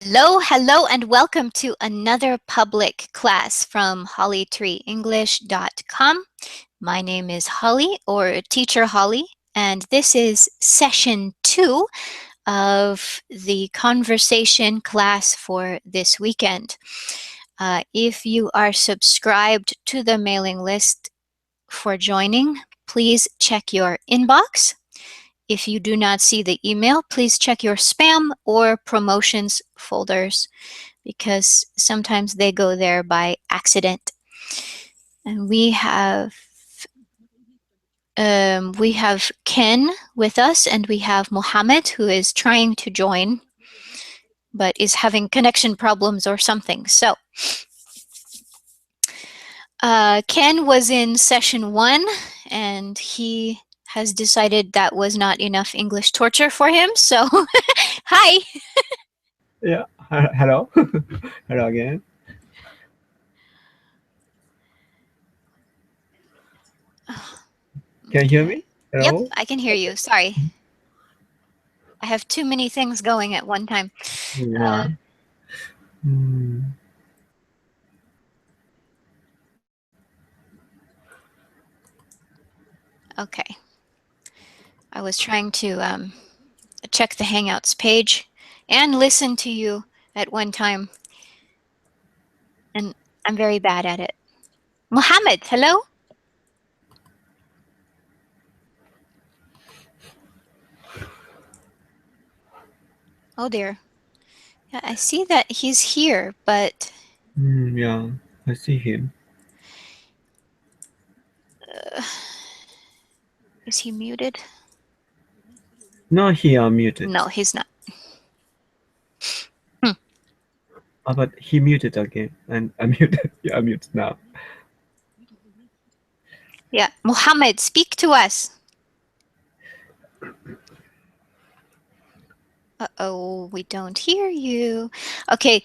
Hello, and welcome to another public class from hollytreeenglish.com. My name is Holly, or Teacher Holly, and this is session 2 of the conversation class for this weekend. If you are subscribed to the mailing list for joining, please check your inbox. If you do not see the email, please check your spam or promotions folders because sometimes they go there by accident. And we have Ken with us, and we have Mohammed, who is trying to join but is having connection problems or something. So Ken was in session 1, and he has decided that was not enough English torture for him. So hi. Yeah. Hello. Hello again. Can you hear me? Yep, Hello. I can hear you. Sorry. I have too many things going at one time. Yeah. Hmm. Okay. I was trying to check the Hangouts page and listen to you at one time, and I'm very bad at it. Mohammed, hello? Oh dear. Yeah, I see that he's here, but Yeah. I see him. is he muted? No, he unmuted. No, he's not. Hmm. But he muted again and unmuted. Yeah, unmuted now. Yeah, Mohammed, speak to us. Uh-oh, we don't hear you. Okay,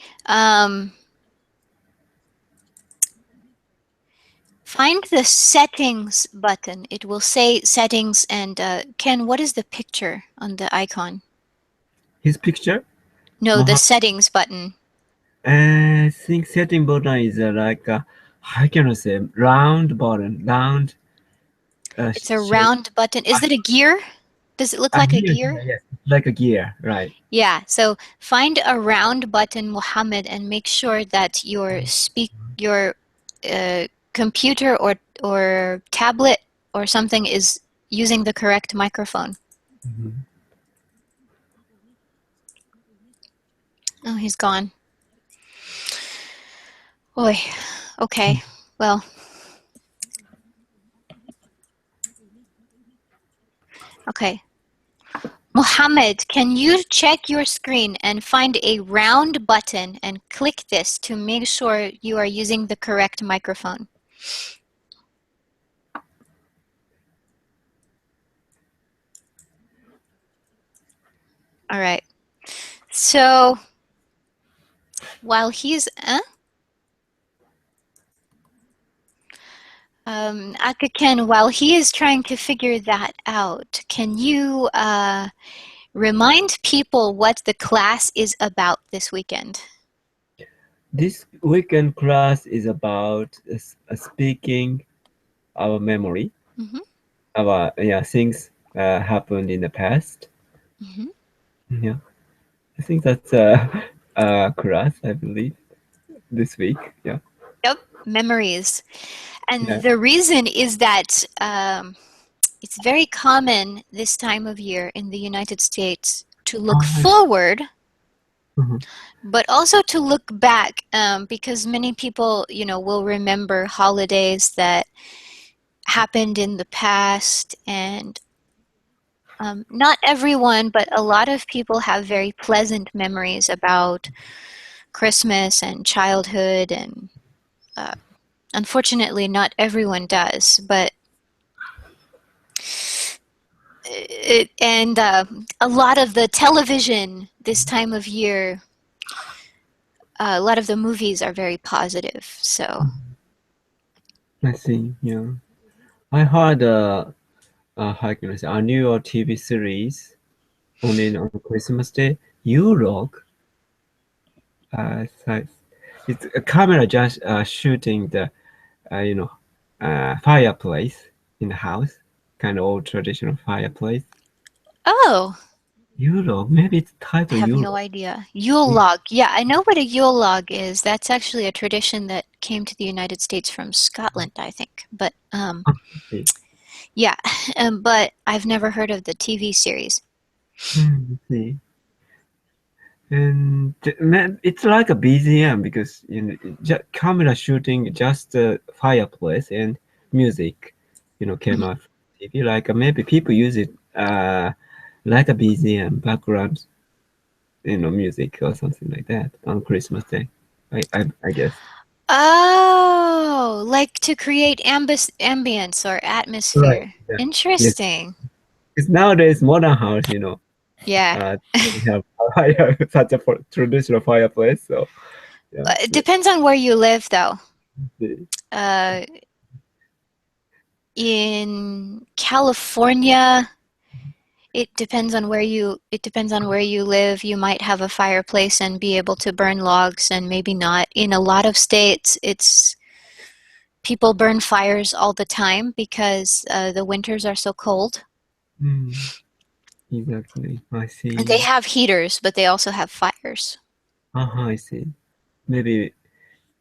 find the settings button. It will say settings, and Ken, what is the picture on the icon? His picture. No, the Mohammed. settings button. I think setting button is like how can I say round button, round It's a shape. round button. Is it a gear? Does it look like a Gear. gear? Yes, like a gear, right? Yeah, so find a round button, Mohammed, and make sure that your computer or tablet or something is using the correct microphone. Mhm. Oh, he's gone. Oi. Okay. Well, okay. Mohammed, can you check your screen and find a round button and click this to make sure you are using the correct microphone? All right. So while he's Akaken, while he is trying to figure that out, can you remind people what the class is about this weekend? This weekend class is about speaking our memory, Mm-hmm. our things happened in the past. Mm-hmm. Yeah, I think that's a class I believe this week. Yeah, Yep, memories. And yeah, the reason is that it's very common this time of year in the United States to look oh, forward, mhm. but also to look back, because many people, will remember holidays that happened in the past, and not everyone, but a lot of people have very pleasant memories about Christmas and childhood, and uh, unfortunately, not everyone does. But a lot of the television this time of year, a lot of the movies are very positive. So, I see. Yeah, I heard how can I say a new TV series on Christmas Day. You Rock. size. It's a camera just shooting the you know fireplace in the house, kind of old traditional fireplace. Oh, Euro, maybe it's I titled have no Euro. idea. Yule Yeah. log. Yeah, I know what a Yule log is. That's actually a tradition that came to the United States from Scotland, I think. But See. yeah, but I've never heard of the TV series. See. And man, it's like a BGM because camera shooting just the fireplace and music, came Mhm. out from TV. Like maybe people use it like a BGM background, music or something like that on Christmas Day. I guess. Oh, like to create ambience or Right. atmosphere. Yeah. Yes. Interesting. Because nowadays modern house, Yeah. doesn't have such a traditional fireplace. So yeah. It depends on where you live, though. The- Uh, in California, it depends on where you live. You might have a fireplace and be able to burn logs and maybe not. In a lot of states, it's people burn fires all the time because the winters are so cold. Hmm. Exactly. I They see. have heaters, but they also have fires. I see. Maybe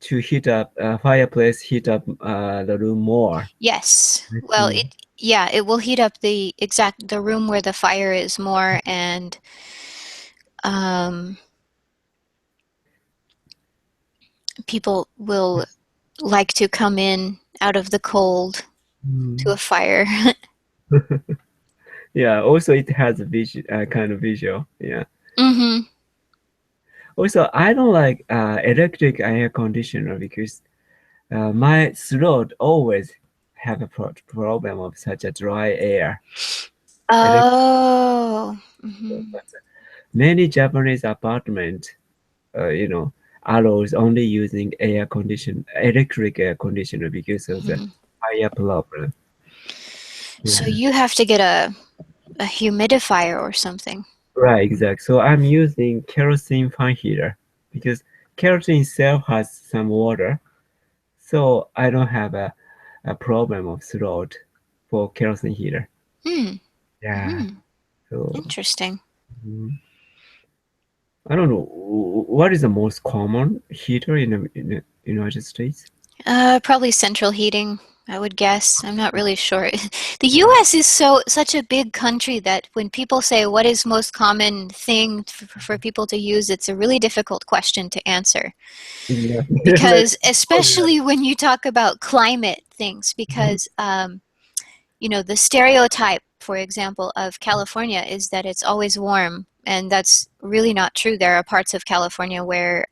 to heat up fireplace, heat up the room more. Yes. I Well, see. it will heat up the room where the fire is more, and um, people will like to come in out of the cold to Hmm. a fire. Yeah. Also, it has a kind of visual. Yeah. Hmm. Also, I don't like electric air conditioner because my throat always have a problem of such a dry air. Elec- Oh. Hmm. Many Japanese apartment, uh, you know, allows only using electric air conditioner because of the Hmm. fire problem. So Yeah. you have to get a humidifier or something. Right, exactly. So I'm using kerosene fan heater because kerosene itself has some water, so I don't have a problem of throat for kerosene heater. Hmm. Yeah. Hmm. So Interesting. mm, I don't know what is the most common heater in the United States. Probably central heating, I would guess. I'm not really sure. The US is such a big country that when people say what is most common thing for people to use, it's a really difficult question to answer. Exactly. Maybe Because probably like especially when you talk about climate things, because the stereotype, for example, of California is that it's always warm, and that's really not true. There are parts of California where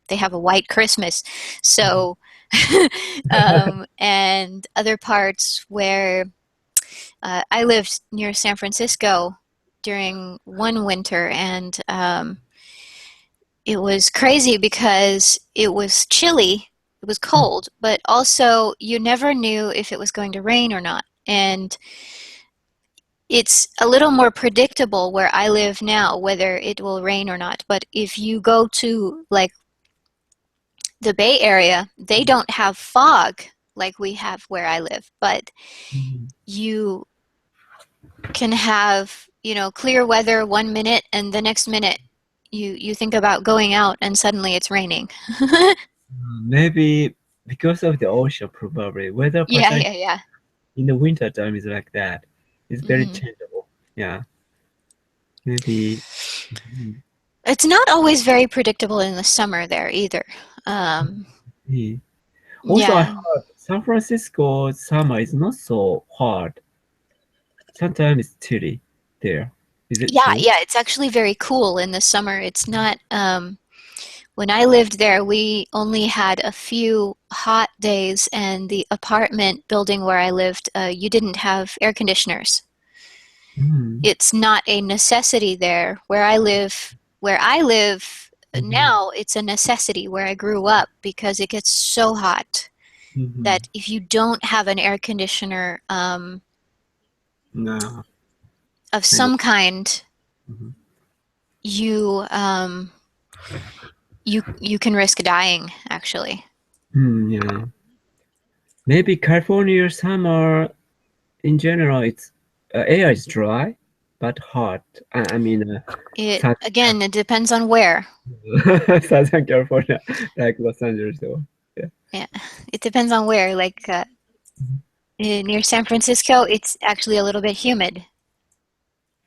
they have a white Christmas, so and other parts where I lived near San Francisco during one winter, and it was crazy because it was chilly, it was cold, but also you never knew if it was going to rain or not. And it's a little more predictable where I live now, whether it will rain or not. But if you go to like the Bay Area, they don't have fog like we have where I live, but Mhm. you can have, clear weather 1 minute and the next minute you think about going out and suddenly it's raining. Maybe because of the ocean, probably weather Yeah, pattern yeah, yeah. in the winter time is like that. It's very Hmm. changeable. Yeah, maybe. Mhm. It's not always very predictable in the summer there either. Um, Yeah. Also, I yeah. heard San Francisco summer is not so hot. Sometimes it's chilly there. Is it Yeah, true? yeah, it's actually very cool in the summer. It's not, when I lived there, we only had a few hot days, and the apartment building where I lived, you didn't have air conditioners. Mm, It's not a necessity there. Where I live mhm, now, it's a necessity where I grew up because it gets so hot mhm. that if you don't have an air conditioner No, of I know. some kind, Mhm. you You can risk dying, actually. Yeah. Maybe California summer in general, it's air is dry but hot. I mean, It Southern, again, it depends on where. Southern California, like Los Angeles. So, yeah. Yeah, it depends on where. Like near San Francisco, it's actually a little bit humid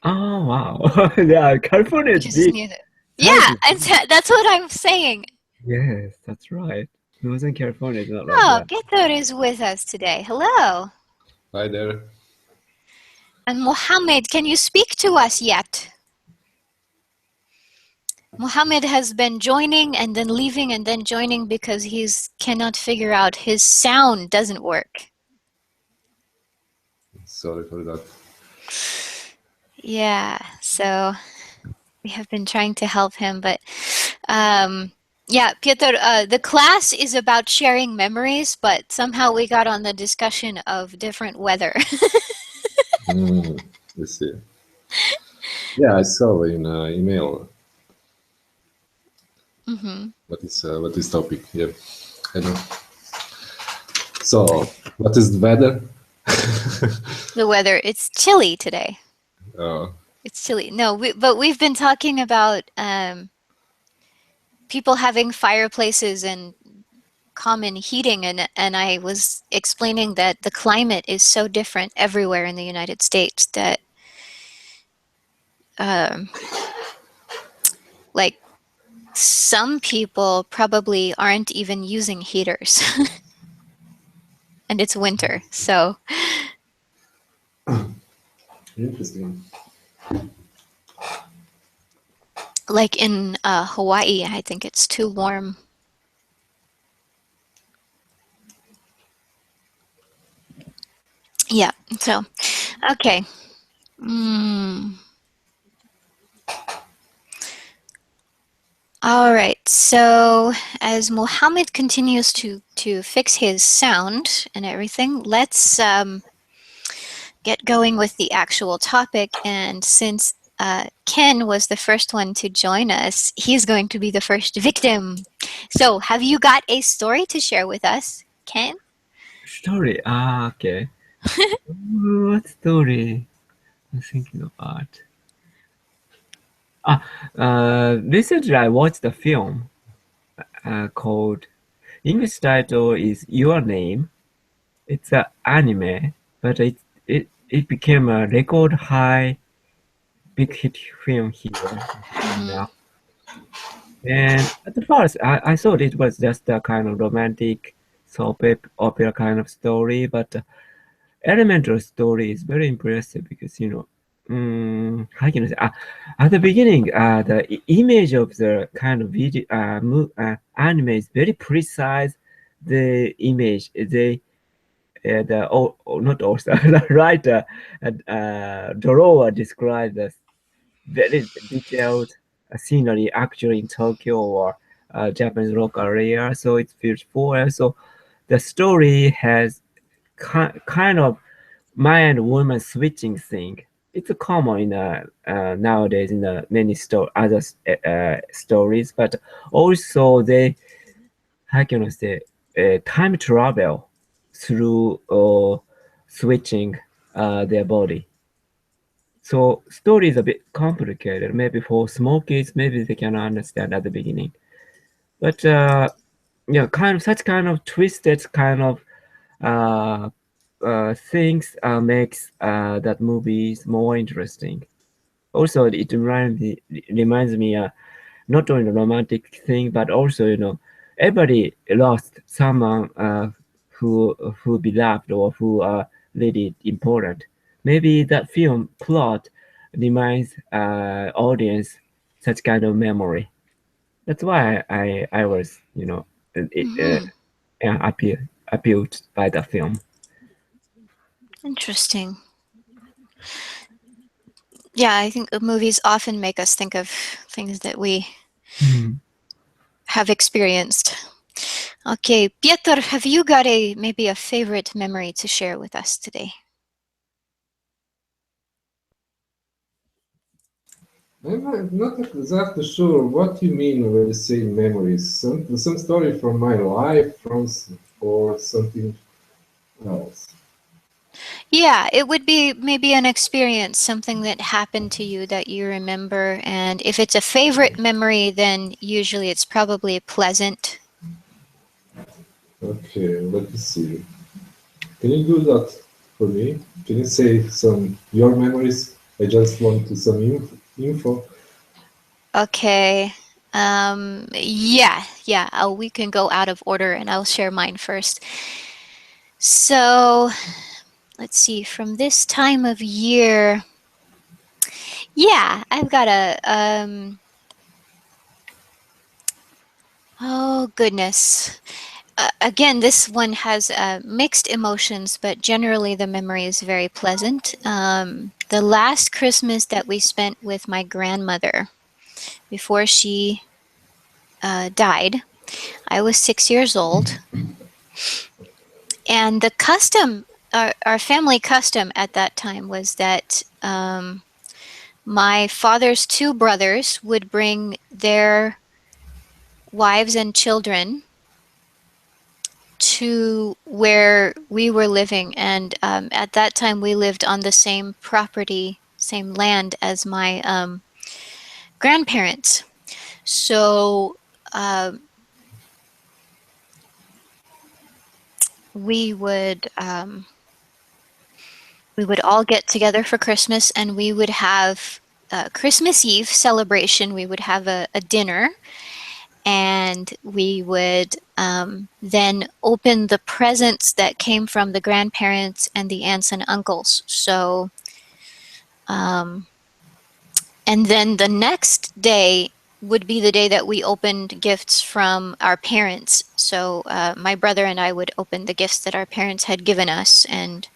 Oh wow, yeah, California is because it's big. near the. Size Yeah, is and big. that's what I'm saying. Yes, that's right. Northern California is not like Oh, that. Peter is with us today. Hello. Hi there. And Mohammed, can you speak to us yet? Mohammed has been joining and then leaving and then joining because he's cannot figure out his sound doesn't work. Sorry for that. Yeah, so we have been trying to help him, but yeah, Piotr, the class is about sharing memories, but somehow we got on the discussion of different weather. I see. Yeah, I saw in email Hmm. what is topic. Yeah, I know. So, what is the weather? The weather, it's chilly today. Uh, It's chilly. No, but we've been talking about people having fireplaces and common heating, and I was explaining that the climate is so different everywhere in the United States that um, like some people probably aren't even using heaters and it's winter. So Interesting. like in Hawaii, I think it's too warm. Yeah. So okay. Mm. All right. So as Mohammed continues to fix his sound and everything, let's get going with the actual topic. And since Ken was the first one to join us, he's going to be the first victim. So, have you got a story to share with us, Ken? Story. Ah, okay. What story? I'm thinking about. Ah, recently I watched a film called English title is Your Name. It's an anime, but it became a record high big hit film here Mm-hmm. now. And at the first, I thought it was just a kind of romantic opera kind of story, but the elemental story is very impressive because how can I say? At the beginning, the image of the kind of video anime is very precise. The image, the not author, the writer, drawer described the very detailed scenery actually in Tokyo or Japanese local area. So it feels full. So the story has kind of man and woman switching thing. It's a common in nowadays in many other stories, but also they how can I say time travel through switching their body. So story is a bit complicated. Maybe for small kids, maybe they cannot understand at the beginning. But yeah, kind of such kind of twisted kind of uh, things makes that movies more interesting. Also, reminds me not only the romantic thing, but also everybody lost someone who beloved or who are really important. Maybe that film plot reminds audience such kind of memory. That's why I was Mm-hmm. yeah, appealed by the film. Interesting. Yeah, I think movies often make us think of things that we Mhm. have experienced. Okay, Piotr, have you got a maybe a favorite memory to share with us today? not exactly sure what you mean when you say memories. Some story from my life, or something else. Yeah, it would be maybe an experience, something that happened to you that you remember. And if it's a favorite memory, then usually it's probably pleasant. Okay, let me see. Can you do that for me? Can you say some your memories? I just want to some info. Okay. Yeah. We can go out of order and I'll share mine first. So let's see, from this time of year, yeah, I've got oh goodness. Again, this one has mixed emotions, but generally the memory is very pleasant. The last Christmas that we spent with my grandmother before she died, I was 6 years old. And the custom, our family custom at that time was that my father's two brothers would bring their wives and children to where we were living. And at that time, we lived on the same property, same land as my grandparents. So we would we would all get together for Christmas, and we would have Christmas Eve celebration. We would have a dinner, and we would then open the presents that came from the grandparents and the aunts and uncles. So, um, and then the next day would be the day that we opened gifts from our parents. So, my brother and I would open the gifts that our parents had given us, and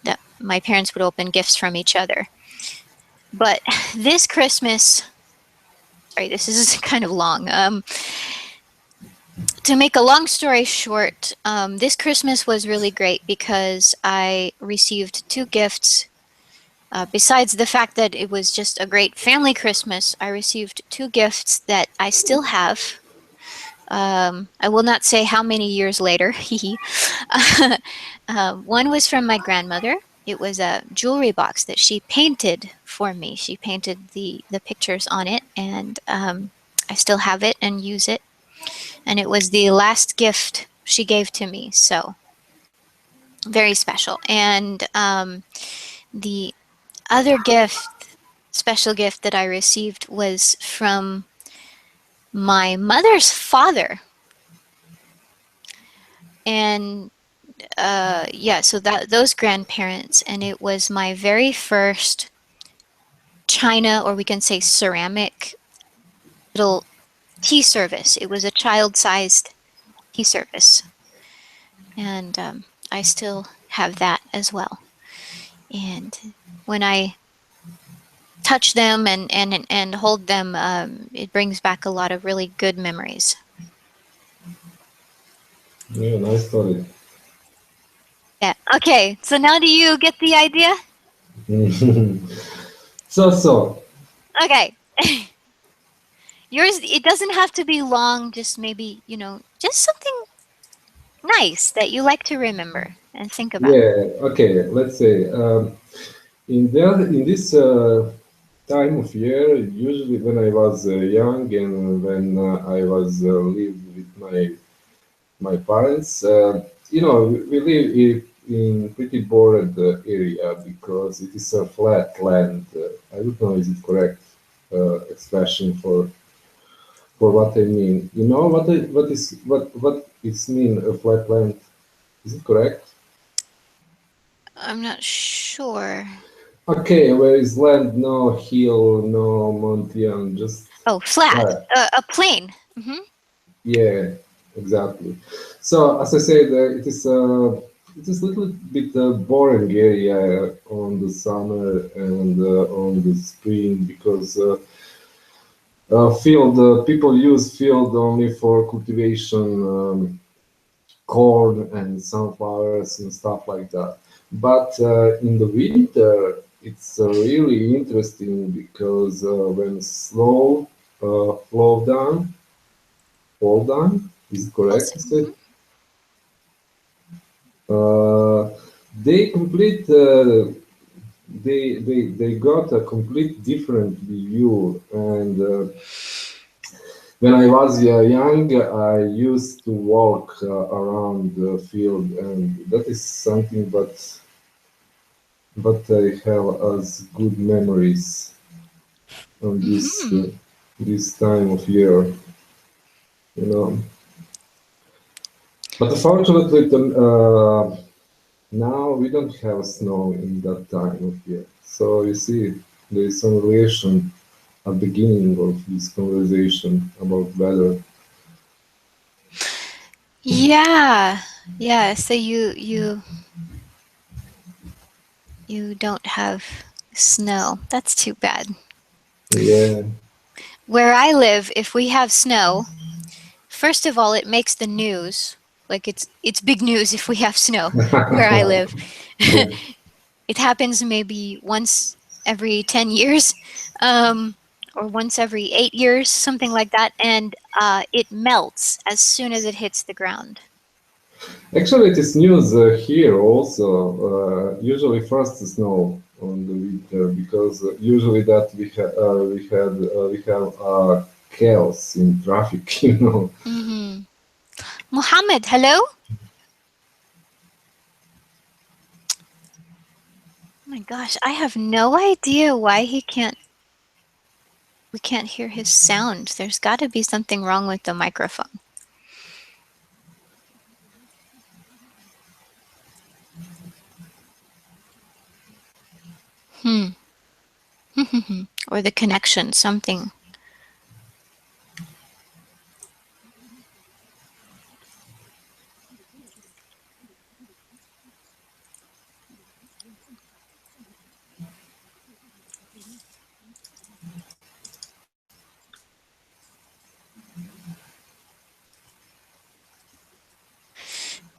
that my parents would open gifts from each other. But this Christmas, sorry, this is kind of long. To make a long story short, this Christmas was really great because I received two gifts. Besides the fact that it was just a great family Christmas, I received two gifts that I still have. I will not say how many years later. One was from my grandmother. It was a jewelry box that she painted for me. She painted the pictures on it, and I still have it and use it. And it was the last gift she gave to me, so very special. And the other gift, special gift that I received was from my mother's father. And yeah, so that those grandparents, and it was my very first china, or we can say ceramic, little tea service. It was a child-sized tea service, and I still have that as well. And when I touch them and hold them, it brings back a lot of really good memories. Yeah, nice story. Yeah. Okay. So now do you get the idea? So, Okay. Yours, it doesn't have to be long, just maybe, just something nice that you like to remember and think about. yeah, okay, let's say in this time of year, usually when I was young and when I was lived with my parents, we live in pretty bored area because it is a flat land. I don't know is it correct expression for what I mean. You know what it's mean a flat land? Is it correct? I'm not sure. Okay, where is land, no hill, no mountain, just Oh, flat. flat. A plane. Yeah, exactly. So as I said, it is a little bit boring area on the summer and on the spring because field people use field only for cultivation, corn and sunflowers and stuff like that. But in the winter. it's really interesting because when snow fall down, is it correct to say? They complete they got a complete different view. And when I was young, I used to walk around the field, and that is something but I have as good memories on this time of year, you know. But unfortunately, now we don't have snow in that time of year. So you see, there is some relation at the beginning of this conversation about weather. Yeah. Yeah. So you don't have snow. That's too bad. Yeah. Where I live, if we have snow, first of all, it makes the news. Like it's big news if we have snow where I live. Yeah. It happens maybe once every 10 years, or once every 8 years, something like that, and it melts as soon as it hits the ground. Actually, it is news here also. Usually first snow on the winter because usually that we have chaos in traffic. You know. Mohammed, hello? Oh my gosh, I have no idea why we can't hear his sound. There's got to be something wrong with the microphone. Or the connection, something.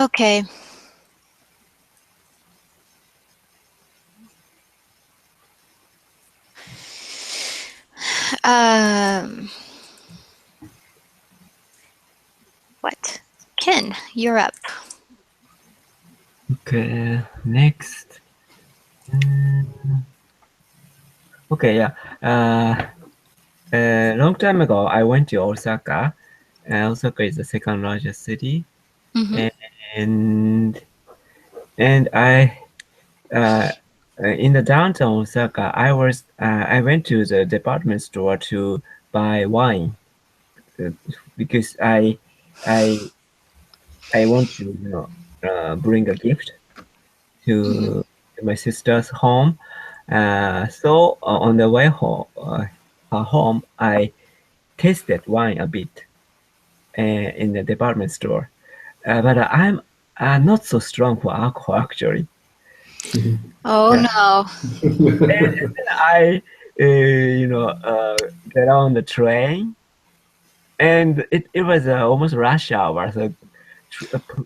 Okay. Um, what? Ken, you're up. Okay, next. Okay, yeah. A long time ago, I went to Osaka. Osaka is the second largest city, and I in the downtown Osaka, I went to the department store to buy wine because I I want to bring a gift to my sister's home. So on the way home, her home, I tasted wine a bit in the department store. But I'm not so strong for alcohol actually. Oh Yeah. no. And then I, get on the train, and it was almost rush hour, so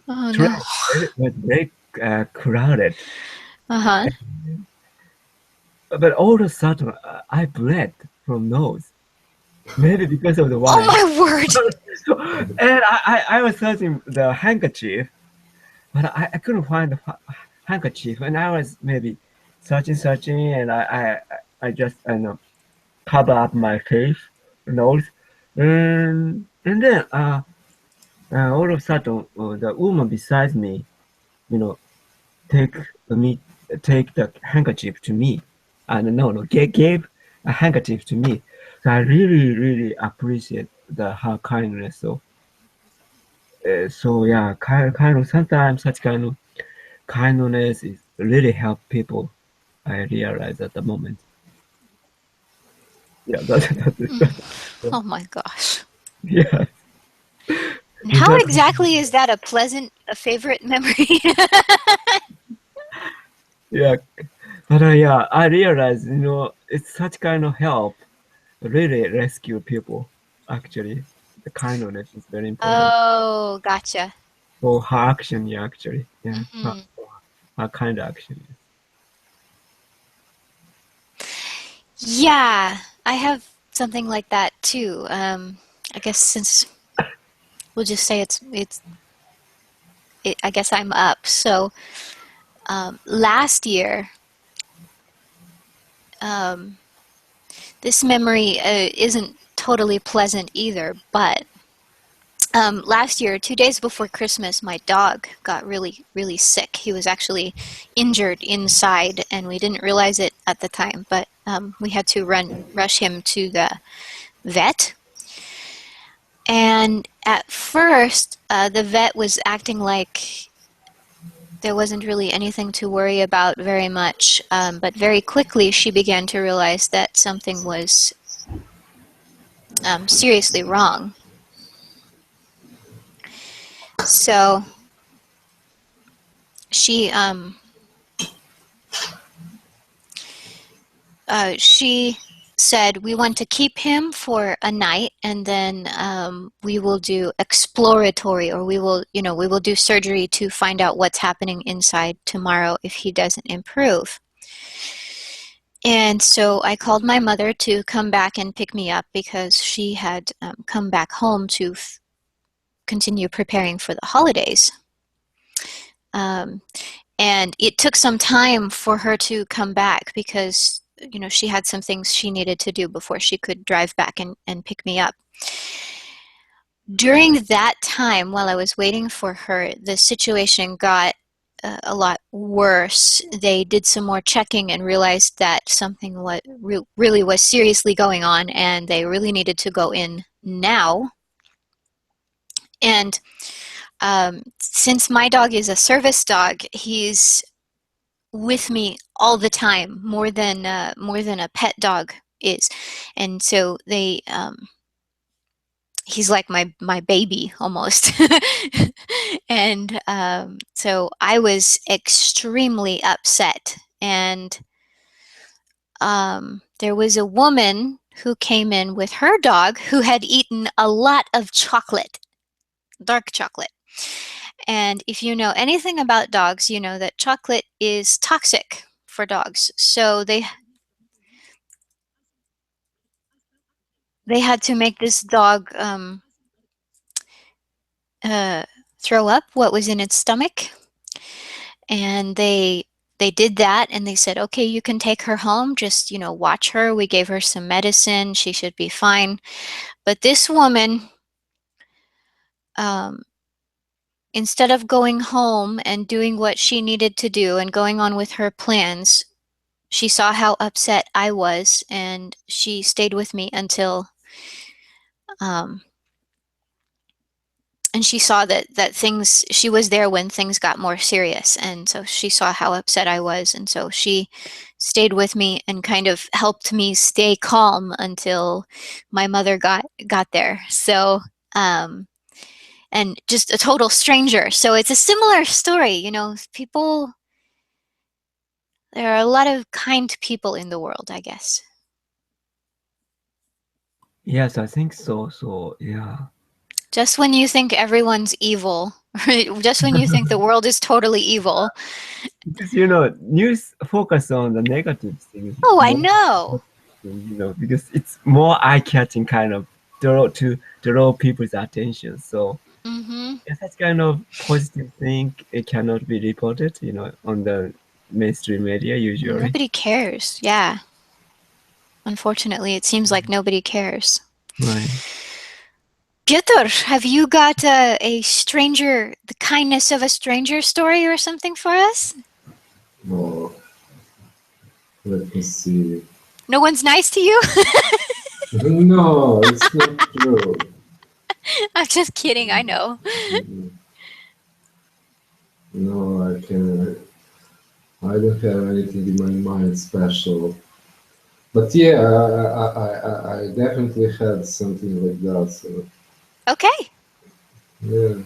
Oh train no. was very crowded. Uh-huh. But all of a sudden, I bled from nose. Maybe because of the Oh wine. my word. So, and I was searching the handkerchief, but I couldn't find the handkerchief. And I was maybe searching, and I just cover up my face, nose, and then all of a sudden the woman beside me, you know, take me take the handkerchief to me, and no, gave a handkerchief to me. So I really appreciate her kindness. So yeah, kind of sometimes such kind of kindness is really help people. I realize at the moment. Yeah, Oh my gosh. yeah. And Is how that exactly is that a favorite memory? yeah? But yeah, I realize it's such kind of help really rescue people. Actually, the kindness is very important Oh, gotcha. for her action. Yeah, actually, yeah, her kind of action. Yeah, I have something like that too. I guess since we'll just say I guess I'm up. So last year, um, this memory isn't totally pleasant either, but last year, 2 days before Christmas, my dog got really, really sick. He was actually injured inside, and we didn't realize it at the time, but we had to rush him to the vet. And at first, the vet was acting like there wasn't really anything to worry about very much, but very quickly she began to realize that something was seriously wrong. So she she said we want to keep him for a night, and then we will do exploratory, or we will do surgery to find out what's happening inside tomorrow if he doesn't improve. And so I called my mother to come back and pick me up because she had come back home to continue preparing for the holidays. Um, and it took some time for her to come back because she had some things she needed to do before she could drive back and pick me up. During that time, while I was waiting for her, the situation got a lot worse. They did some more checking and realized that something really was seriously going on, and they really needed to go in now. And since my dog is a service dog, he's with me all the time, more than a pet dog is, and so he's like my baby almost. And so I was extremely upset, and there was a woman who came in with her dog who had eaten a lot of chocolate, dark chocolate. And if you know anything about dogs, you know that chocolate is toxic for dogs. So they had to make this dog uh, throw up what was in its stomach, and they did that, and they said, okay, you can take her home, just watch her. We gave her some medicine, she should be fine. But this woman, um, instead of going home and doing what she needed to do and going on with her plans, she saw how upset I was, and she stayed with me until um, and she saw that she was there when things got more serious, and so she saw how upset I was, and so she stayed with me and kind of helped me stay calm until my mother got there. So and just a total stranger, so it's a similar story. People, there are a lot of kind people in the world, I guess. Yes, I think so. So yeah. Just when you think everyone's evil, just when you think the world is totally evil. Because news focus on the negative things Oh, I more, know. because it's more eye-catching kind of draw people's attention. So Mm-hmm. such kind of positive thing it cannot be reported, on the mainstream media usually. Nobody cares. Yeah. Unfortunately, it seems like nobody cares. Right. Piotr, have you got the kindness of a stranger story or something for us? Oh, let me see. No one's nice to you? No, it's not true. I'm just kidding, I know. No, I don't have anything in my mind special. But yeah, I definitely had something like that. So Okay. yeah,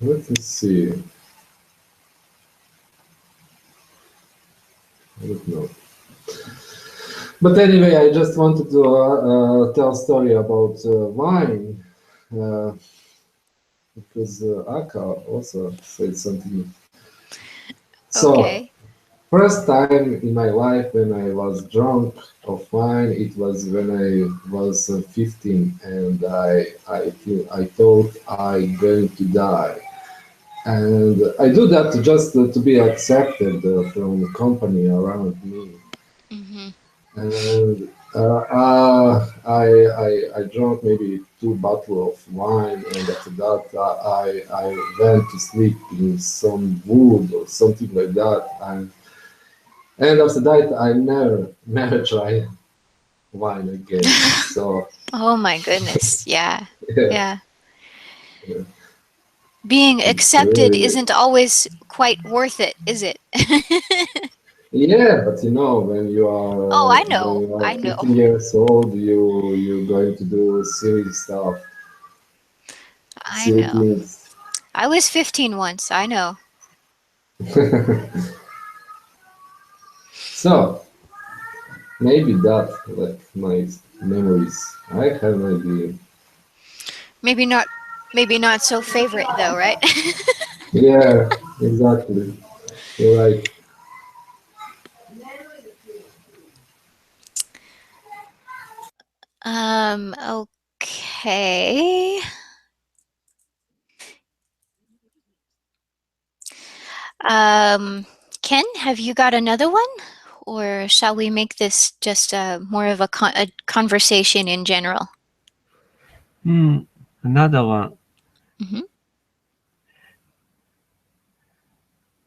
let me see. I don't know. But anyway, I just wanted to tell a story about wine, uh, because Aka also said something. So Okay. First time in my life when I was drunk of wine, it was when I was 15, and I thought I going to die, and I do that just to be accepted from the company around me. Mm-hmm. And I drank maybe two bottles of wine, and after that I went to sleep in some wood or something like that, and after that I never try wine again. So Oh my goodness. Yeah. yeah, Yeah. yeah, Being it's accepted really. isn't always quite worth it, is it? Yeah, but Oh, I when know. you are I know. 15 years old, you're going to do silly stuff, I silly know. things. I was 15 once. I know. So maybe that like my memories. I have no idea. Maybe not maybe not so favorite though, right? Yeah, exactly. You're right. Okay. Um, Ken, have you got another one? Or shall we make this just more of a conversation in general? Hmm. Another one. Hmm.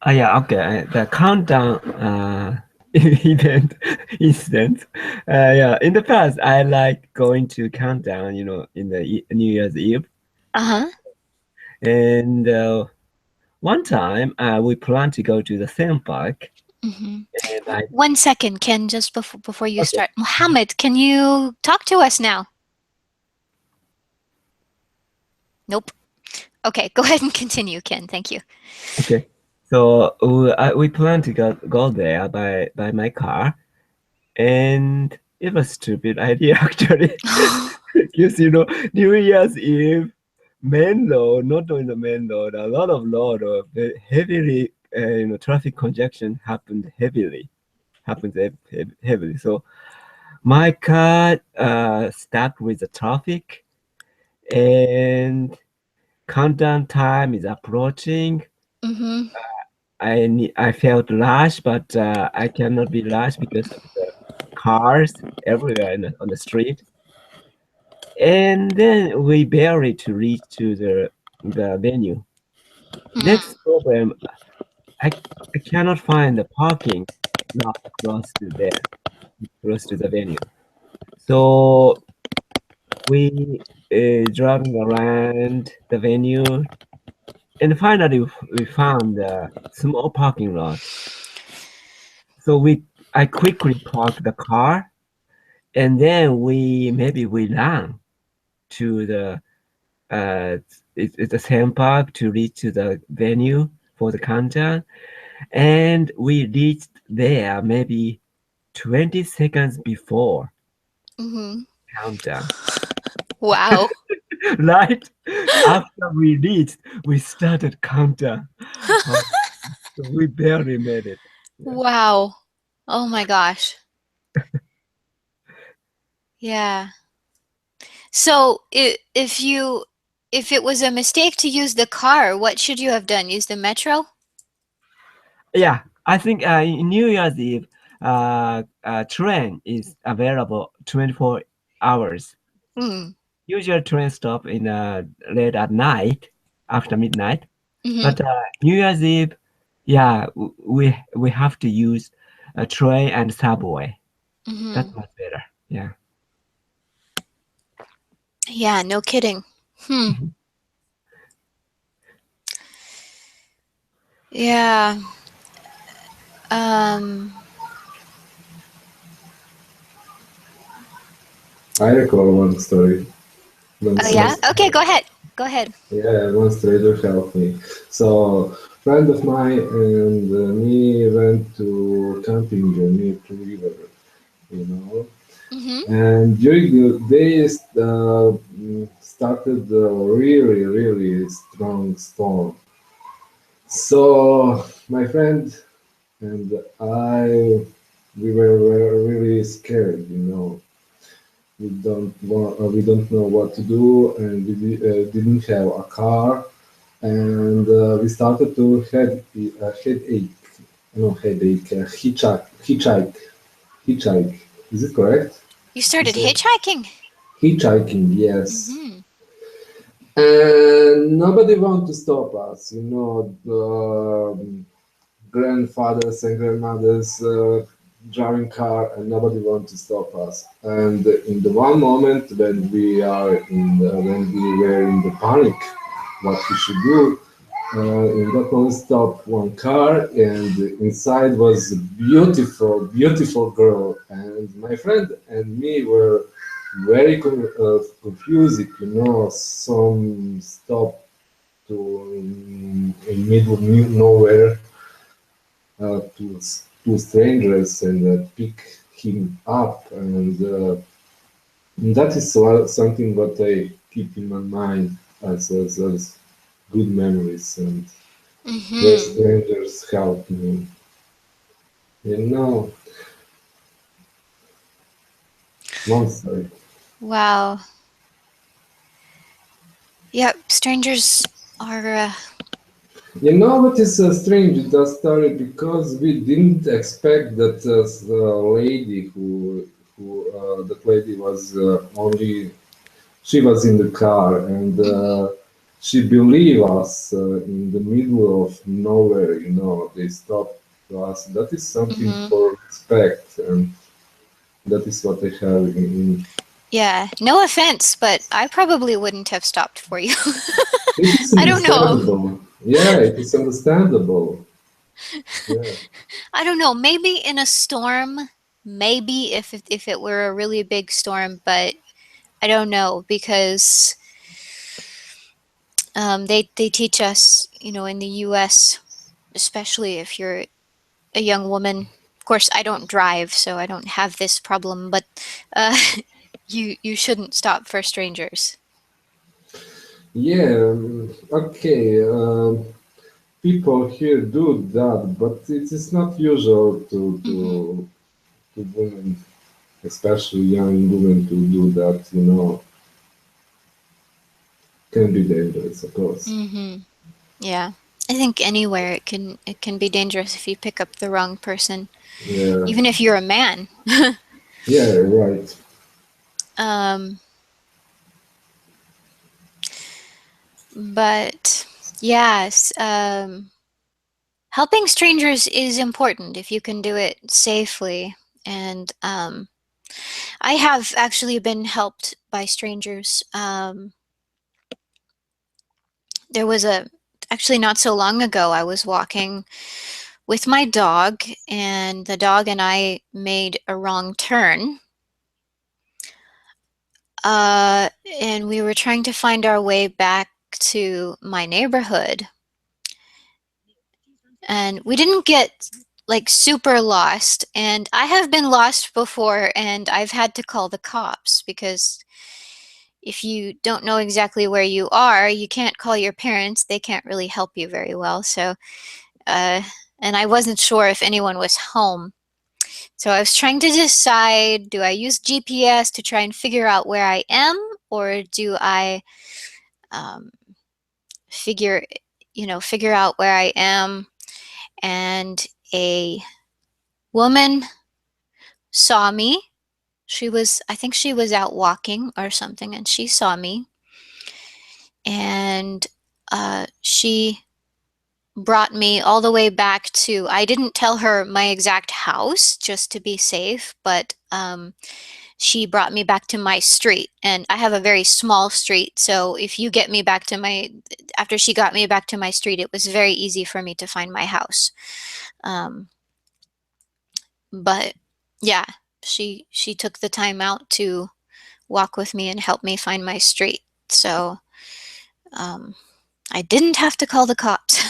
Yeah, okay. The countdown event incident. Yeah, in the past, I like going to countdown, in the New Year's Eve. Uh-huh. And one time, we planned to go to the theme park, Hmm. and I. 1 second, Ken, just before you Okay, start. Mohammed, can you talk to us now? Nope. Okay, go ahead and continue, Ken. Thank you. okay. So we planned to go there by my car, and it was stupid idea actually. Because New Year's Eve, main road, not only the main road, a lot of road of heavily, traffic congestion happens heavily. So my car stuck with the traffic, and countdown time is approaching. Mm-hmm. I felt rushed, but I cannot be rushed because of the cars everywhere on the street. And then we barely to reach to the venue. Hmm. Next problem, I I cannot find the parking lot close to the venue. So we driving around the venue, and finally we found a small parking lot. So I quickly parked the car, and then we ran to the uh, it's the same park to reach to the venue for the countdown, and we reached there maybe 20 seconds before Mm-hmm. countdown. Wow. Right after we reached, we started countdown. Oh, so we barely made it. Yeah, Wow. Oh my gosh. Yeah. So if it was a mistake to use the car, what should you have done? Use the metro? yeah. I think in New Year's Eve, train is available 24 hours. Mm. Usual train stop in late at night after midnight. Mm-hmm. But New Year's Eve, yeah, we have to use a train and subway. Mm-hmm. That's much better. Yeah. Yeah, no kidding. Hmm. Mhm. Yeah. Um. I recall one story. When Oh some yeah. Okay, go ahead. Go ahead. Yeah, one stranger helped me. So friend of mine and me went to camping near to river, you know. Mm-hmm. And during the days, started a really strong storm. So my friend and I we were really scared. We don't know what to do, and we didn't have a car, and we started to have a headache. No headache, hitchhike. Is it correct? You To started say hitchhiking? hitchhiking, yes. Mm-hmm. And nobody want to stop us. The grandfathers and grandmothers driving car, and nobody want to stop us. And in the one moment when we were in the panic, what we should do, in that moment stop one car, and inside was a beautiful, beautiful girl, and my friend and me were very confused. Some stop to in middle of nowhere, to strangers, and pick him up, and that is something what I keep in my mind as good memories, and where Mm-hmm. strangers help me. You know, monster. Wow. Yep, strangers are You know what is strange in that story, because we didn't expect that the lady that lady was only she was in the car, and mm-hmm. she believed us in the middle of nowhere. They stopped us. That is something Mm-hmm. for respect, and that is what I have in. Yeah, no offense, but I probably wouldn't have stopped for you. It is I don't know. understandable. Yeah, it is understandable. Yeah. I don't know. Maybe in a storm, maybe if it were a really big storm, but I don't know because they teach us, in the U.S., especially if you're a young woman. Of course, I don't drive, so I don't have this problem, but uh, you shouldn't stop for strangers. Yeah. Okay. People here do that, but it is not usual Mm-hmm. to women, especially young women, to do that. Can be dangerous, of course. Mm-hmm. Yeah. I think anywhere it can be dangerous if you pick up the wrong person, Yeah, even if you're a man. yeah, right. um, but yes, helping strangers is important if you can do it safely. And I have actually been helped by strangers. There was actually not so long ago, I was walking with my dog, and the dog and I made a wrong turn. And we were trying to find our way back to my neighborhood. And we didn't get like super lost. And I have been lost before, and I've had to call the cops because if you don't know exactly where you are, you can't call your parents. They can't really help you very well. So, uh, and I wasn't sure if anyone was home. So I was trying to decide, do I use GPS to try and figure out where I am, or do I um, figure figure out where I am? And a woman saw me. I think she was out walking or something, and she saw me, and she brought me all the way back to, I didn't tell her my exact house just to be safe, but she brought me back to my street. And I have a very small street, so if you get me back to after she got me back to my street, it was very easy for me to find my house. um, but yeah, she took the time out to walk with me and help me find my street, so um, I didn't have to call the cops.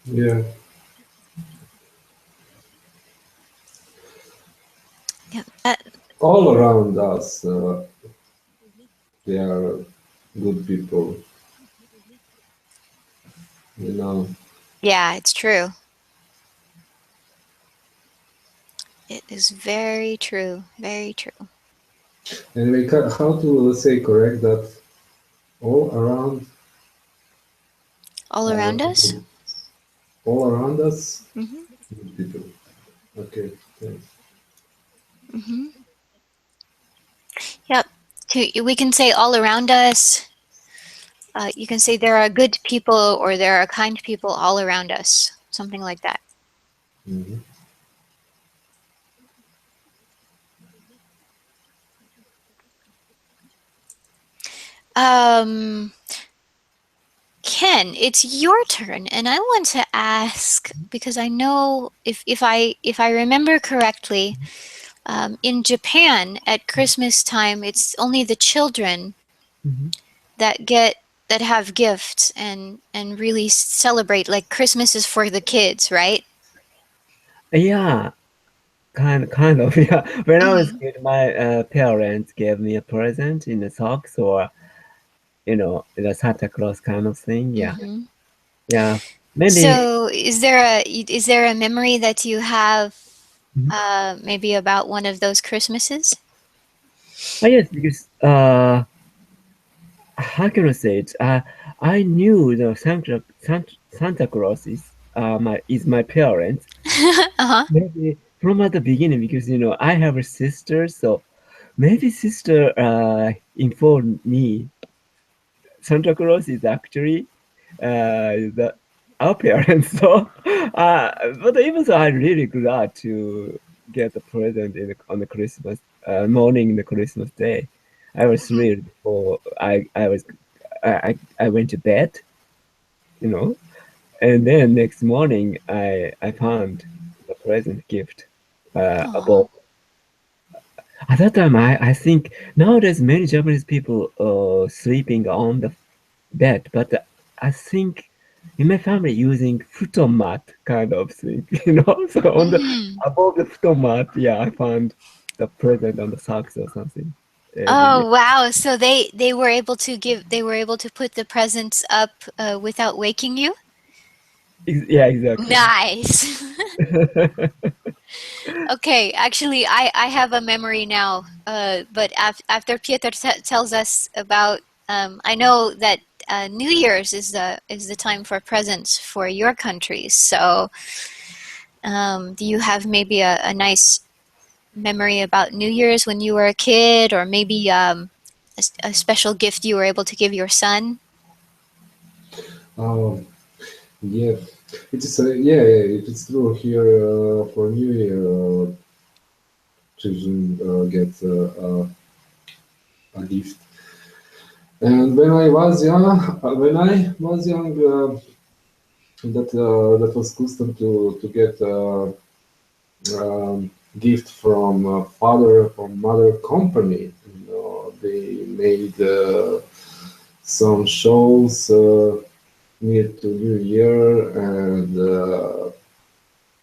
Yeah, Yeah, all around us, they are. good people, you know. Yeah, it's true. It is very true. Very true. And we how to, let's say, correct that all around, All around us? good, all around us, Hmm. good people. Okay, thanks. Hmm. Yep. We can say all around us. You can say there are good people or there are kind people all around us. Something like that. Hmm. Um, Ken, it's your turn, and I want to ask because I know if I remember correctly, in Japan at Christmas time, it's only the children Mhm. that get that have gifts and really celebrate. Like Christmas is for the kids, right? Yeah, kind of. Yeah. When I was Mm-hmm. kid, my parents gave me a present in the socks or the Santa Claus kind of thing. Yeah, Mm-hmm. yeah. Maybe. So, is there a memory that you have, Mhm. maybe about one of those Christmases? Yes, because how can I say it? I knew the Santa Claus is my parents. Uh-huh. Maybe from at the beginning because I have a sister, so maybe sister informed me Santa Claus is actually the our parents. So, but even so, I'm really glad to get a present on the Christmas morning, the Christmas day. I was thrilled before I went to bed, you know, and then next morning I found the present gift Aw. above. At that time, I think nowadays many Japanese people sleeping on the bed, but I think in my family using futon mat kind of thing, So on the Mhm. above the futon mat, yeah, I found the present on the socks or something every year. Oh, wow. So they were able to put the presents up, without waking you? Yeah, exactly. Nice. Okay, actually, I have a memory now. But after Pietro tells us about, I know that, New Year's is the time for presents for your countries. So, do you have maybe a nice memory about New Year's when you were a kid, or maybe, a special gift you were able to give your son? Um, yeah, it is. Yeah, it is true here for New Year. Children get a gift. And when I was young, that was custom to get gift from father from mother company. They made some shows near to New Year, and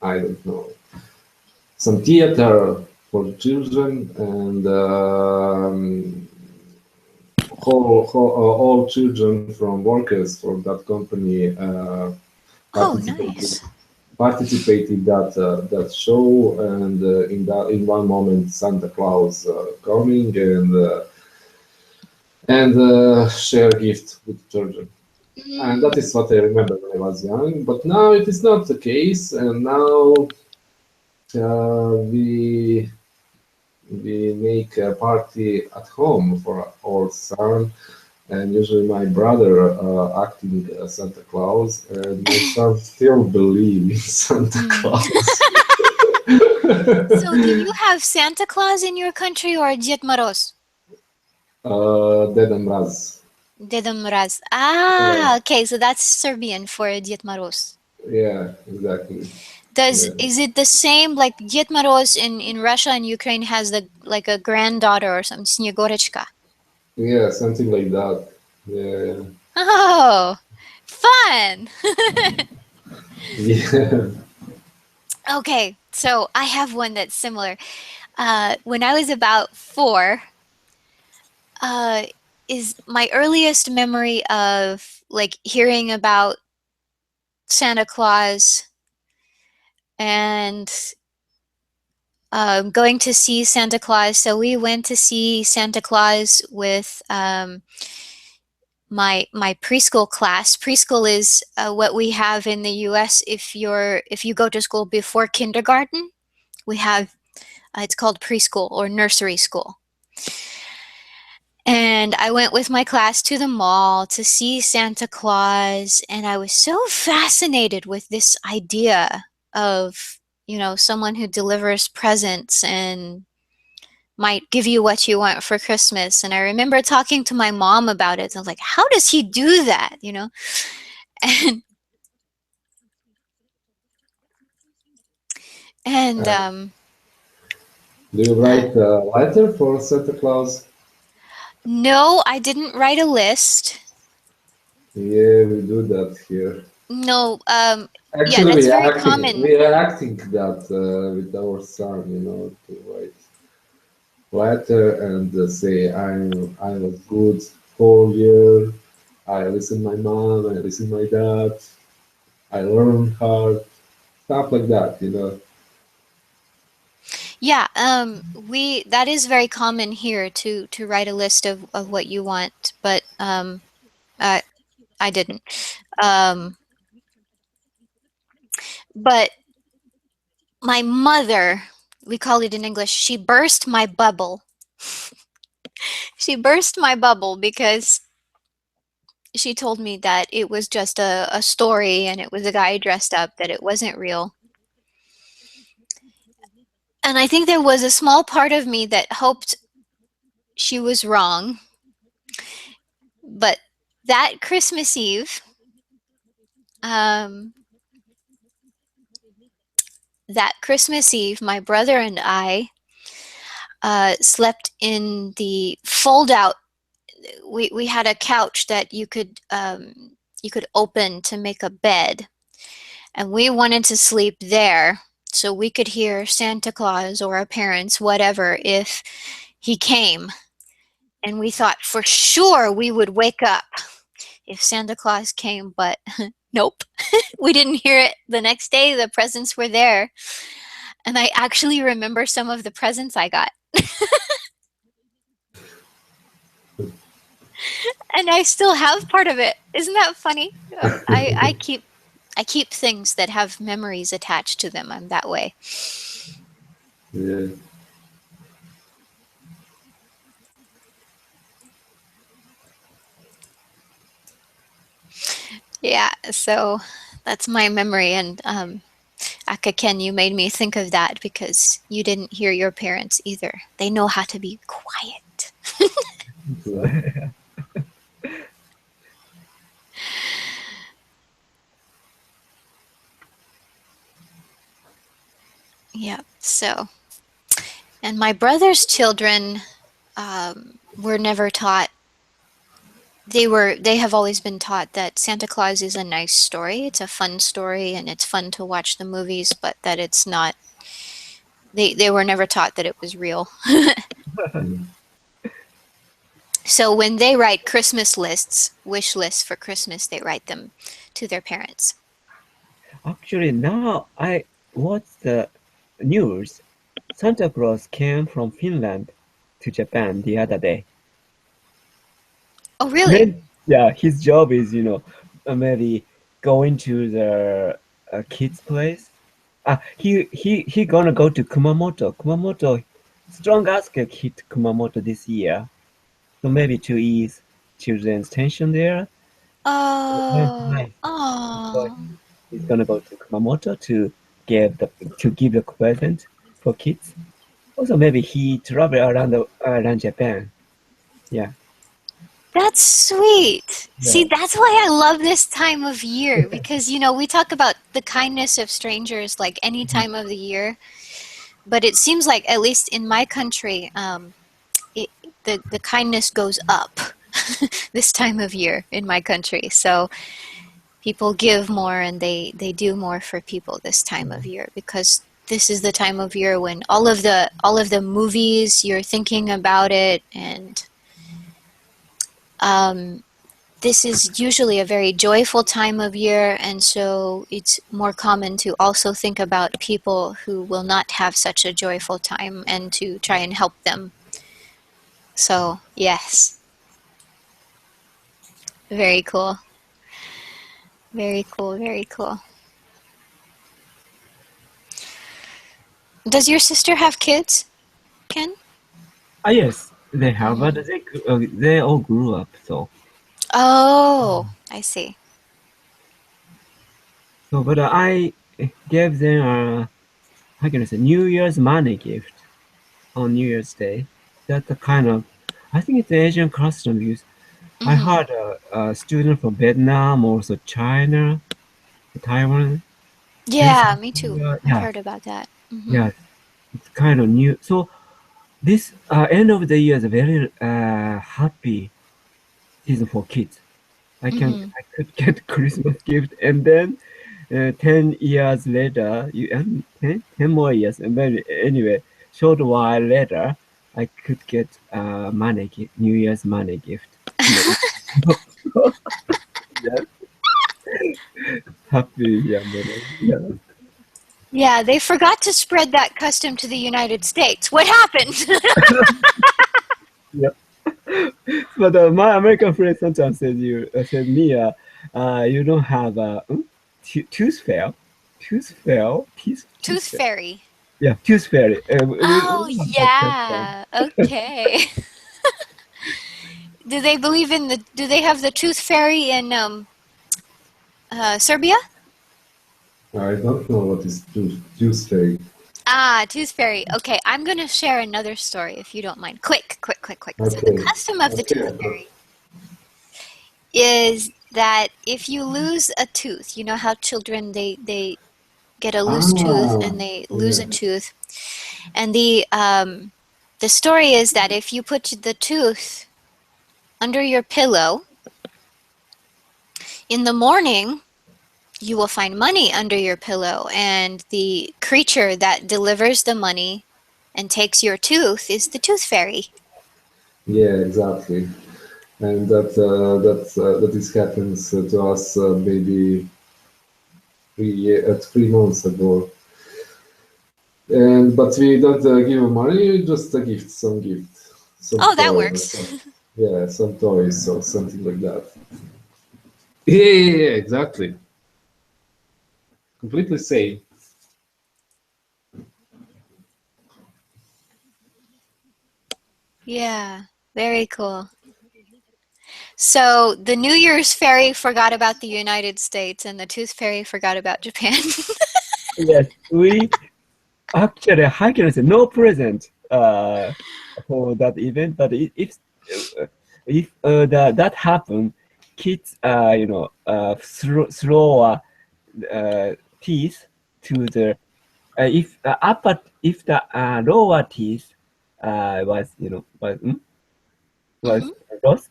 I don't know, some theater for children, and all children from workers from that company Oh, participated nice. participated that show, and in one moment Santa Claus coming and share gift with children. And that Mm. is what I remember when I was young. But now it is not the case, and now we make a party at home for our son, and usually my brother acting Santa Claus, and my son still believe in Santa Mm. Claus. So, do you have Santa Claus in your country or Diet Maros? Deda Mraz. Deda Mraz. Uh, Ah, okay. So that's Serbian for Diet Maros. yeah, exactly. Does Yeah, is it the same like Diet Maros in Russia and Ukraine has the like a granddaughter or something, Snegorechka? yeah, something like that. Yeah, Oh, fun. yeah. Okay, so I have one that's similar. When I was about 4, is my earliest memory of like hearing about Santa Claus and going to see Santa Claus. So we went to see Santa Claus with my preschool class. Preschool is what we have in the U.S. If you go to school before kindergarten, we have it's called preschool or nursery school. And I went with my class to the mall to see Santa Claus, and I was so fascinated with this idea of, someone who delivers presents and might give you what you want for Christmas. And I remember talking to my mom about it. I was like, how does he do that? And and Uh, do you write a letter for Santa Claus? no, I didn't write a list. Yeah, we do that here. No, yeah, Actually, that's we very are acting. common. We are acting that with our son. To write letter and say I was good whole year. I listen my mom. I listen my dad. I learned hard. Stuff like that. Yeah, we that is very common here to write a list of what you want, but I I didn't. Um, but my mother, we call it in English, she burst my bubble. She burst my bubble because she told me that it was just a story and it was a guy dressed up, that it wasn't real. And I think there was a small part of me that hoped she was wrong. But that Christmas Eve, um, my brother and I slept in the fold out. We had a couch that you could open to make a bed, and we wanted to sleep there so we could hear Santa Claus or our parents, whatever, if he came. And we thought for sure we would wake up if Santa Claus came, but nope, we didn't hear it. The next day, the presents were there. And I actually remember some of the presents I got. And I still have part of it. Isn't that funny? I keep things that have memories attached to them. I'm that way. Yeah. Yeah, so that's my memory. And Aka Ken, you made me think of that because you didn't hear your parents either. They know how to be quiet. Yeah, so. And my brother's children were never taught. They have always been taught that Santa Claus is a nice story. It's a fun story, and it's fun to watch the movies, but that it's not. They were never taught that it was real. So when they write Christmas lists, wish lists for Christmas, they write them to their parents. Actually, now I watched the news. Santa Claus came from Finland to Japan the other day. Oh, really? Maybe, yeah, his job is, maybe going to the kid's place. He gonna go to Kumamoto. Kumamoto, strong earthquake hit Kumamoto this year, so maybe to ease children's tension there. Oh, Nice. So oh. he's gonna go to Kumamoto to give the present for kids. Also, maybe he travel around Japan. Yeah, That's sweet. See, yeah, that's why I love this time of year because, we talk about the kindness of strangers like any time of the year, but it seems like, at least in my country, it, the kindness goes up this time of year in my country. So people give more and they do more for people this time of year because this is the time of year when all of the movies, you're thinking about it, and This is usually a very joyful time of year, and so it's more common to also think about people who will not have such a joyful time and to try and help them. So, yes. Very cool. Very cool, very cool. Does your sister have kids, Ken? Yes, they have, but they all grew up, so. Oh, I see. So, but I gave them a, how can I say, New Year's money gift on New Year's Day. That's a kind of, I think it's Asian custom because I Mm-hmm. had a student from Vietnam, also China, Taiwan, and Yeah, South me too. Korea. I've Yeah, heard about that. Mm-hmm. yeah, it's kind of new. So this end of the year is a very happy season for kids. Mm-hmm. I could get Christmas gift, and then 10 years later, 10 more years, and then anyway, short while later, I could get money gift, New Year's money gift. You know, yes, happy, yeah, memory. Yeah, Yeah, they forgot to spread that custom to the United States. What happened? yeah. But my American friend sometimes said me, you don't have a tooth fairy, tooth Tooth fairy. fairy. Yeah, tooth fairy. We Oh, don't have that kind. yeah. Okay. Do they believe in the? Do they have the tooth fairy in Serbia? I don't know what is Tuesday. Ah, tooth fairy. Okay, I'm gonna share another story if you don't mind. Quick, quick, quick, quick. So the Okay. custom of the tooth Okay. fairy is that if you lose a tooth, you know how children they get a loose tooth Ah, and they lose yeah. a tooth, and the story is that if you put the tooth under your pillow in the morning, you will find money under your pillow, and the creature that delivers the money and takes your tooth is the tooth fairy. Yeah, exactly. And that this happens to us maybe 3 months ago. And but we don't give money, just a gift, some gift, some Oh, that toy, works. yeah, some toys or something like that. Yeah, exactly. Completely same. Yeah, very cool. So the New Year's fairy forgot about the United States and the tooth fairy forgot about Japan. Yes, we actually, how can I say, no present for that event, but if that happen, kids, throw teeth to the if the lower teeth was Mhm. lost,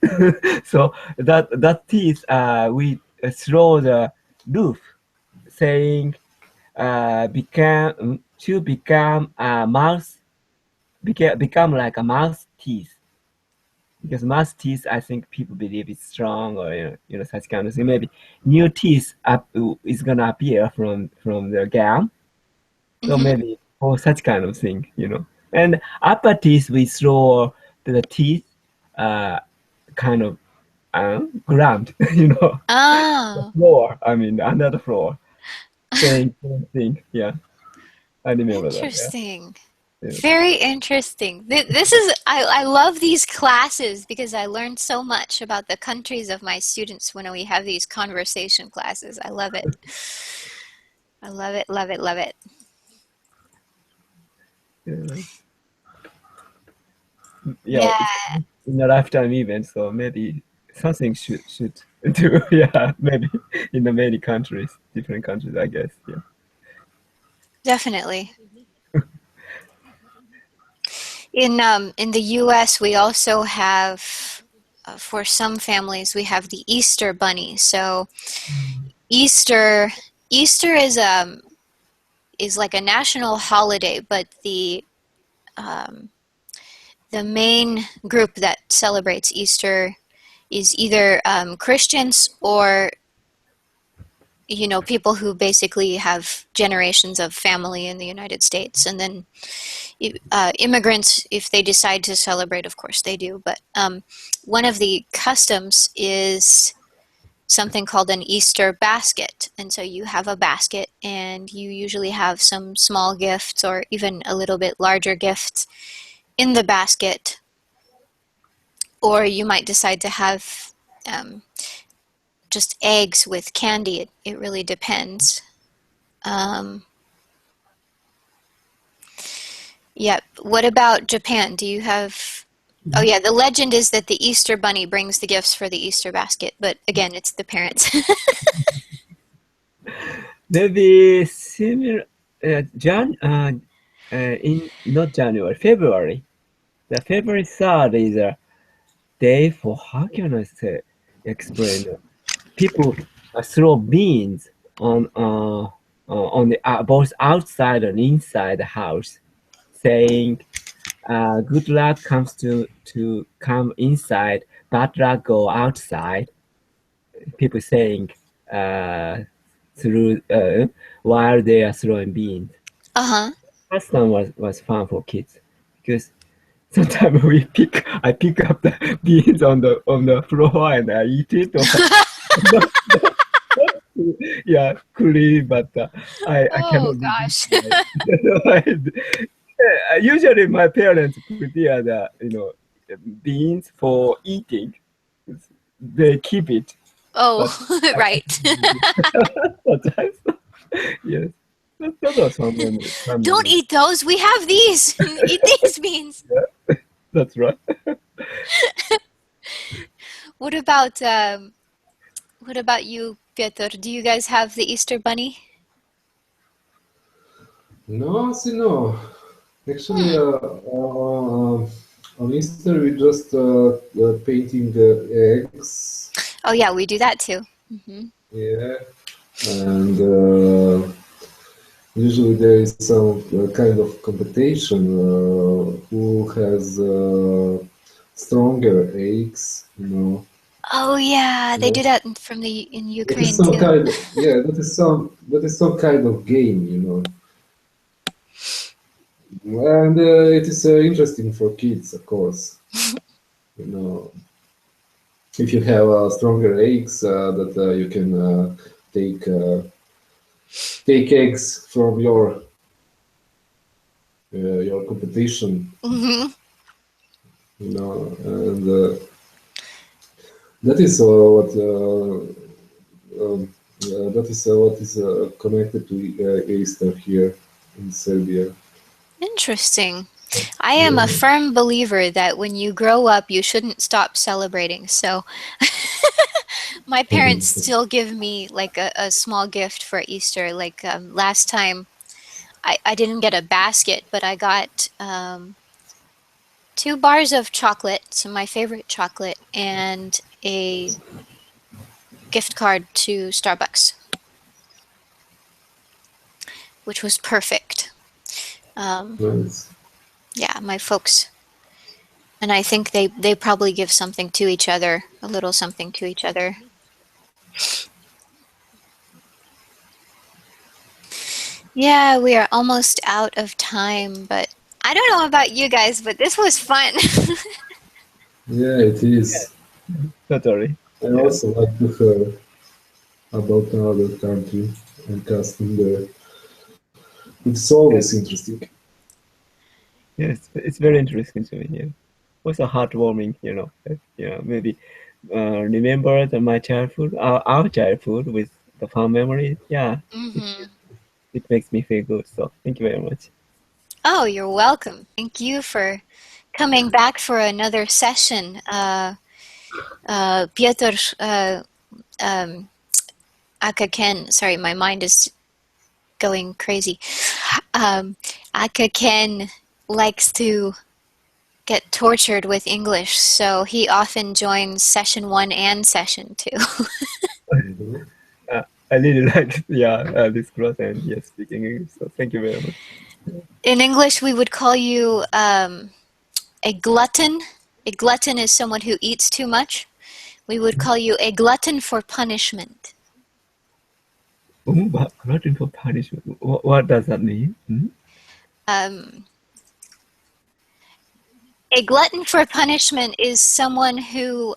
so that teeth we throw the roof, saying become a mouse, become like a mouse teeth, because mouse teeth I think people believe it's strong, or such kind of thing. Maybe new teeth is gonna appear from the gum, so Mhm. maybe for such kind of thing. And upper teeth we throw the teeth uh kind of ground, the Oh, floor. I mean under the floor, saying same thing. Yeah, I remember that. Yeah. interesting. Yeah. Very interesting. This is, I love these classes because I learned so much about the countries of my students when we have these conversation classes. I love it. I love it, love it, love it. Yeah. Yeah, Yeah, it's in a lifetime event, so maybe something should do. Yeah, maybe in the many countries, different countries, I guess. Yeah. definitely. In the US, we also have, for some families, we have the Easter bunny. So Easter Easter is like a national holiday, but um, the main group that celebrates Easter is either Christians or people who basically have generations of family in the United States, and then immigrants, if they decide to celebrate, of course they do. But one of the customs is something called an Easter basket. And so you have a basket, and you usually have some small gifts or even a little bit larger gifts in the basket. Or you might decide to have just eggs with candy. It really depends. Yep. What about Japan? Do you have... Oh yeah, the legend is that the Easter bunny brings the gifts for the Easter basket, but again, it's the parents. Maybe similar, in not January, February. The February 3rd is a day for, how can I say, explain? People throw beans on the both outside and inside the house, saying, "Good luck comes to come inside, bad luck go outside." People saying through while they are throwing beans. Uh-huh. Custom was fun for kids because sometimes I pick up the beans on the floor and I eat it. Or yeah, clean, but I Oh cannot gosh. resist. Usually my parents prepare the beans for eating. They keep it, Oh, but I right. sometimes yes. That was fun Don't memory. eat those. We have these. Eat these beans. That's right. What about you, Piotr? Do you guys have the Easter bunny? No, see, no. Actually, Hmm. on Easter we just painting eggs. Oh yeah, we do that too. Hmm. Yeah, and usually there is some kind of competition who has stronger eggs. Oh yeah, they Yeah. do that in That is Ukraine some too. kind. Yeah, that is some kind of game. And it is interesting for kids, of course. You know, if you have stronger eggs, that you can take take eggs from your competition. Hmm. And that is what is connected to Easter here in Serbia. Interesting. I am a Yeah. firm believer that when you grow up, you shouldn't stop celebrating. So my parents still give me like a small gift for Easter. Like last time, I didn't get a basket, but I got 2 bars of chocolate, so my favorite chocolate, and a gift card to Starbucks, which was perfect. Um, Nice. yeah, my folks. And I think they probably give something to each other, a little something to each other. Yeah, we are almost out of time, but I don't know about you guys, but this was fun. Yeah, it is. Totally. I Yeah. also like to hear about another country and custom there. It's Yeah. always interesting. Yes, it's very interesting to me. Yeah. Also heartwarming. Yeah. Maybe remember my childhood, our childhood with the fun memories. Yeah. It Hmm. it makes me feel good. So thank you very much. Oh, you're welcome. Thank you for coming back for another session. Piotr um, Aka Ken, sorry, my mind is going crazy. Aka Ken likes to get tortured with English, so he often joins session 1 and session 2. Mhm. I really like this class and yes speaking English. So thank you very much. In English, we would call you a glutton. A glutton is someone who eats too much, we would call you a glutton for punishment. But glutton for punishment. What does that mean? A glutton for punishment is someone who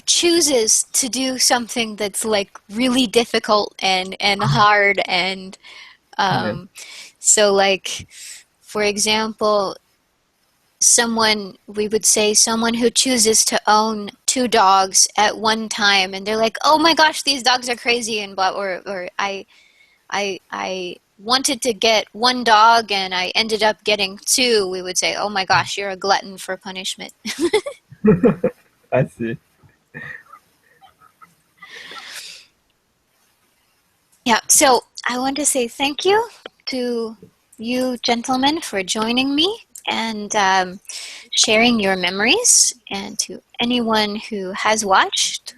chooses to do something that's like really difficult and hard and so like, for example, we would say someone who chooses to own 2 dogs at one time, and they're like, oh my gosh, these dogs are crazy, and blah, or I wanted to get 1 dog and I ended up getting 2. We would say, oh my gosh, you're a glutton for punishment. I see. Yeah, so I want to say thank you to you gentlemen for joining me and sharing your memories, and to anyone who has watched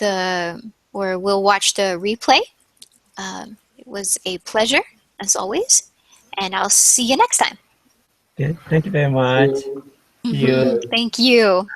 or will watch the replay. It was a pleasure, as always, and I'll see you next time. Okay, thank you very much. So, See you. Thank you.